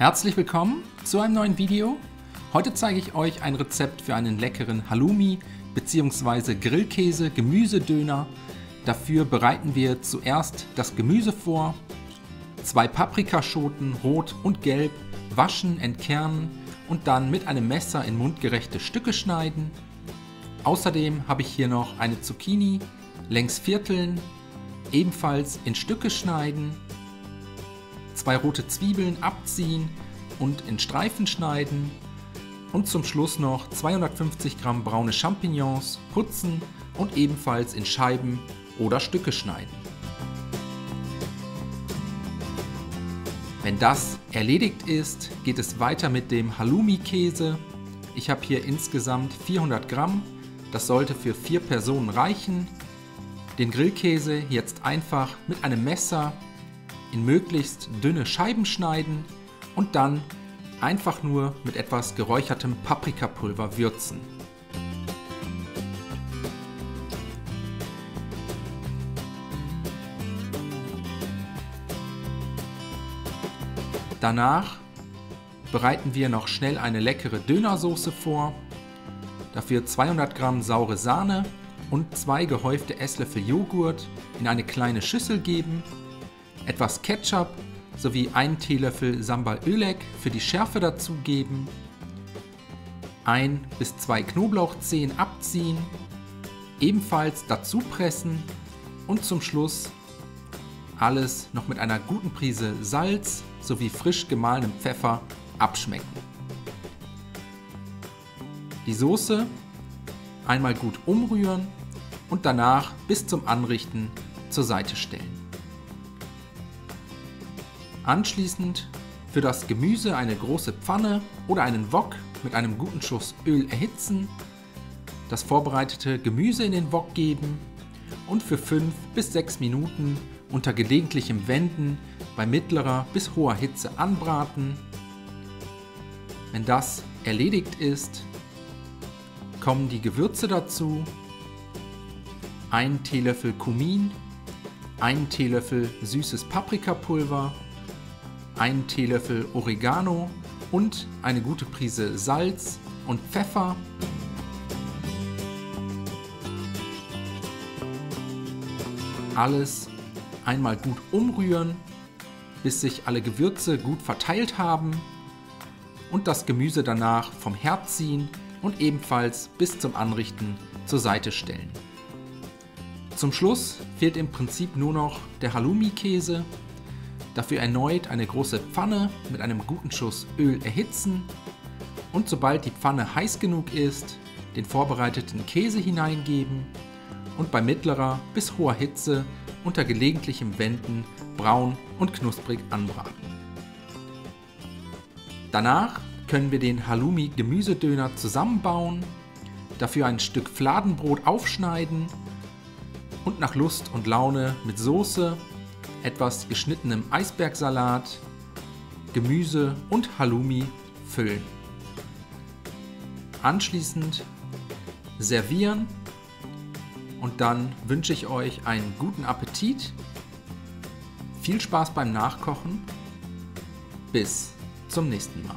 Herzlich willkommen zu einem neuen Video. Heute zeige ich euch ein Rezept für einen leckeren Halloumi bzw. Grillkäse-Gemüsedöner. Dafür bereiten wir zuerst das Gemüse vor. 2 Paprikaschoten, rot und gelb, waschen, entkernen und dann mit einem Messer in mundgerechte Stücke schneiden. Außerdem habe ich hier noch eine Zucchini, längs vierteln, ebenfalls in Stücke schneiden. 2 rote Zwiebeln abziehen und in Streifen schneiden und zum Schluss noch 250 Gramm braune Champignons putzen und ebenfalls in Scheiben oder Stücke schneiden. Wenn das erledigt ist, geht es weiter mit dem Halloumi-Käse. Ich habe hier insgesamt 400 Gramm, das sollte für 4 Personen reichen. Den Grillkäse jetzt einfach mit einem Messer in möglichst dünne Scheiben schneiden und dann einfach nur mit etwas geräuchertem Paprikapulver würzen. Danach bereiten wir noch schnell eine leckere Dönersoße vor. Dafür 200 Gramm saure Sahne und 2 gehäufte Esslöffel Joghurt in eine kleine Schüssel geben. Etwas Ketchup sowie 1 Teelöffel Sambal Oelek für die Schärfe dazugeben, 1 bis 2 Knoblauchzehen abziehen, ebenfalls dazu pressen und zum Schluss alles noch mit einer guten Prise Salz sowie frisch gemahlenem Pfeffer abschmecken. Die Soße einmal gut umrühren und danach bis zum Anrichten zur Seite stellen. Anschließend für das Gemüse eine große Pfanne oder einen Wok mit einem guten Schuss Öl erhitzen, das vorbereitete Gemüse in den Wok geben und für 5 bis 6 Minuten unter gelegentlichem Wenden bei mittlerer bis hoher Hitze anbraten. Wenn das erledigt ist, kommen die Gewürze dazu: 1 Teelöffel Kumin, 1 Teelöffel süßes Paprikapulver, 1 Teelöffel Oregano und eine gute Prise Salz und Pfeffer. Alles einmal gut umrühren, bis sich alle Gewürze gut verteilt haben und das Gemüse danach vom Herd ziehen und ebenfalls bis zum Anrichten zur Seite stellen. Zum Schluss fehlt im Prinzip nur noch der Halloumi-Käse. Dafür erneut eine große Pfanne mit einem guten Schuss Öl erhitzen und sobald die Pfanne heiß genug ist, den vorbereiteten Käse hineingeben und bei mittlerer bis hoher Hitze unter gelegentlichem Wenden braun und knusprig anbraten. Danach können wir den Halloumi-Gemüsedöner zusammenbauen, dafür ein Stück Fladenbrot aufschneiden und nach Lust und Laune mit Soße, etwas geschnittenem Eisbergsalat, Gemüse und Halloumi füllen. Anschließend servieren und dann wünsche ich euch einen guten Appetit, viel Spaß beim Nachkochen, bis zum nächsten Mal.